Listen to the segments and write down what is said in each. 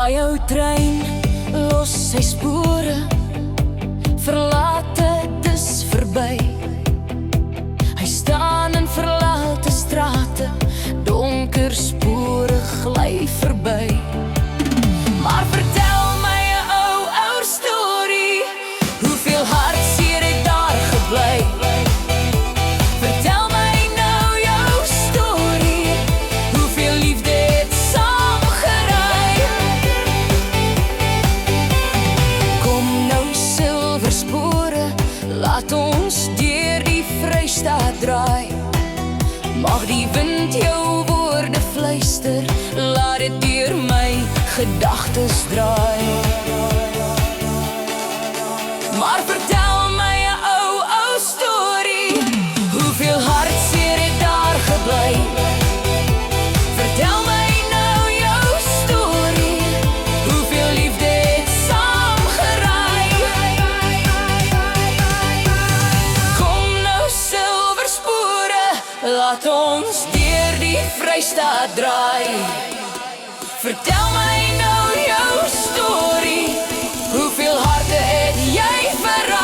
Daai ou trein los sy spore, verlate dis verby. Hy staan in verlate strate, donker spore gly verby. Maar vertel my 'n ou storie, hoeveel hartseer het daar gebly? Vertel my nou jou storie, hoeveel liefde het saamgery? Kom nou silverspore, laat ons deur die Vrystaat draai. Mag die wind jou woorde fluister, laat dit deur my gedagtes draai. Maar vertel my 'n ou storie, hoeveel hartseer het daar gebly? Vertel my nou jou storie, hoeveel liefde het saamgery? Kom nou silverspore, laat ons deur die Vrystaat draai. Vertel my nou jou storie, hoeveel harte het jy verraai?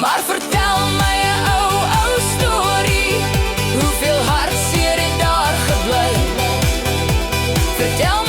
Maar vertel my 'n ou storie, hoeveel hartseer het daar gebly? Vertel